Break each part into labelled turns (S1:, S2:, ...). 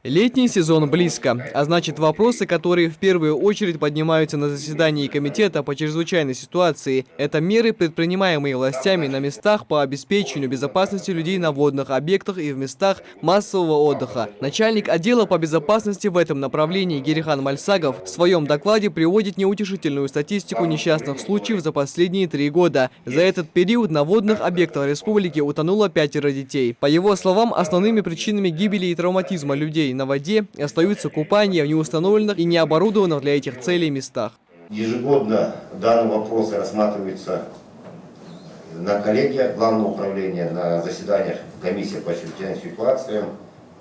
S1: Летний сезон близко, а значит вопросы, которые в первую очередь поднимаются на заседании комитета по чрезвычайной ситуации, это меры, предпринимаемые властями на местах по обеспечению безопасности людей на водных объектах и в местах массового отдыха. Начальник отдела по безопасности в этом направлении Герихан Мальсагов в своем докладе приводит неутешительную статистику несчастных случаев за последние 3 года. За этот период на водных объектах республики утонуло 5 детей. По его словам, основными причинами гибели и травматизма людей на воде остаются купания в неустановленных и необорудованных для этих целей местах.
S2: Ежегодно данный вопрос рассматривается на коллегиях Главного управления, на заседаниях комиссии по чрезвычайным ситуациям.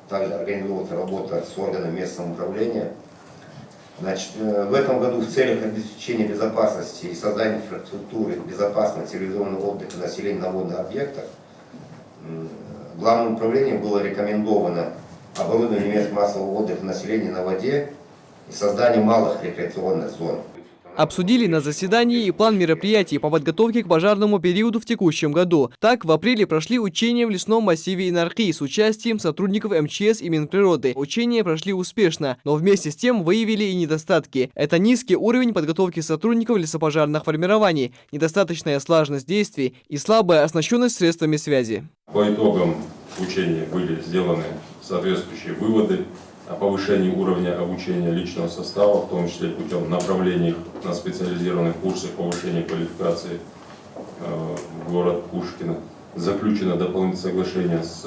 S2: Также организовывается работа с органами местного управления. Значит, в этом году в целях обеспечения безопасности и создания инфраструктуры безопасного цивилизованного отдыха населения на водных объектах Главным управлением было рекомендовано оборудование мест массового отдыха населения на воде и создание малых рекреационных зон.
S1: Обсудили на заседании и план мероприятий по подготовке к пожарному периоду в текущем году. Так, в апреле прошли учения в лесном массиве Инархи с участием сотрудников МЧС и Минприроды. Учения прошли успешно, но вместе с тем выявили и недостатки. Это низкий уровень подготовки сотрудников лесопожарных формирований, недостаточная слаженность действий и слабая оснащенность средствами связи.
S3: По итогам учения были сделаны соответствующие выводы о повышении уровня обучения личного состава, в том числе путем направлений на специализированные курсы повышения квалификации в город Пушкино. Заключено дополнительное соглашение с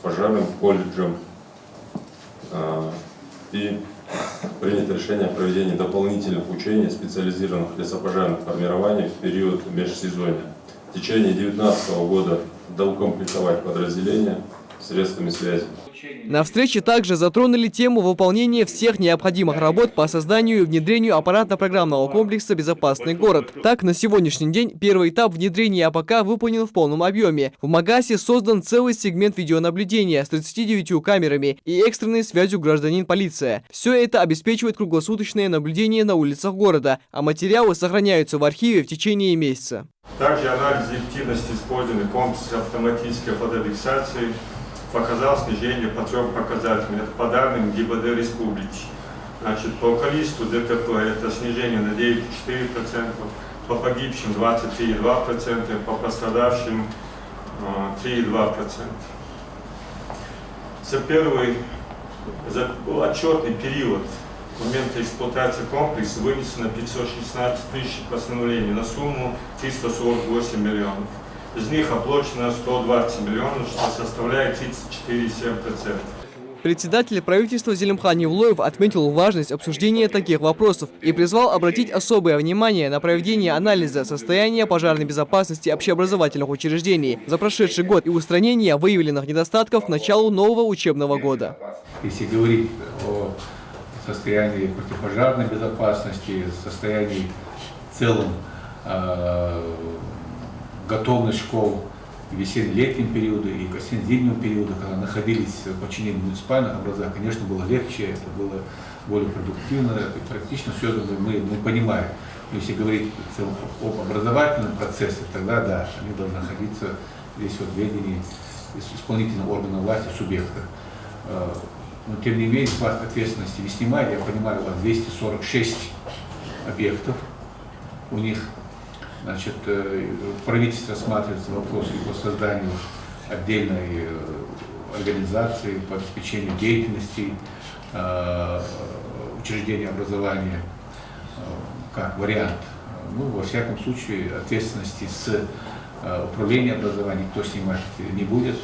S3: пожарным колледжем и принято решение о проведении дополнительных учений специализированных лесопожарных формирований в период межсезонья. В течение 2019 года доукомплектовать подразделения средствами связи.
S1: На встрече также затронули тему выполнения всех необходимых работ по созданию и внедрению аппаратно-программного комплекса «Безопасный город». Так, на сегодняшний день первый этап внедрения АПК выполнен в полном объеме. В Магасе создан целый сегмент видеонаблюдения с 39 камерами и экстренной связью гражданин-полиция. Все это обеспечивает круглосуточное наблюдение на улицах города, а материалы сохраняются в архиве в течение месяца.
S4: Также анализ эффективности использования комплекса автоматической фотофиксации показал снижение по 3 показателям. Это по данным ГИБДД Республики. Значит, по количеству ДТП это снижение на 9,4%, по погибшим 23,2%, по пострадавшим 3,2%. За первый отчетный период момента эксплуатации комплекса вынесено 516 тысяч постановлений на сумму 348 миллионов. Из них оплачено 120 миллионов, что составляет 34,7%.
S1: Председатель правительства Зелимхан Евлоев отметил важность обсуждения таких вопросов и призвал обратить особое внимание на проведение анализа состояния пожарной безопасности общеобразовательных учреждений за прошедший год и устранение выявленных недостатков к началу нового учебного года.
S5: Если говорить о состоянии противопожарной безопасности, состоянии в целом готовность школ в весенне-летнем периоде и к осенне-зимнему периоду, когда находились в подчинении муниципальных образований, конечно, было легче, это было более продуктивно, и практично все это мы понимаем. Но если говорить в целом об образовательном процессе, тогда да, они должны находиться здесь вот в ведении исполнительного органа власти, субъекта. Но тем не менее, пласт ответственности не снимает, я понимаю, у вас 246 объектов, у них. Значит, правительство рассматривается вопрос по созданию отдельной организации по обеспечению деятельности учреждения образования как вариант. Ну, во всяком случае, ответственности с управления образованием никто снимать не будет.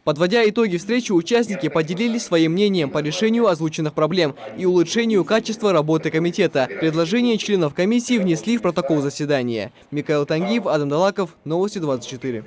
S1: Подводя итоги встречи, участники поделились своим мнением по решению озвученных проблем и улучшению качества работы комитета. Предложения членов комиссии внесли в протокол заседания. Микаил Тангиев, Адам Далаков, Новости 24.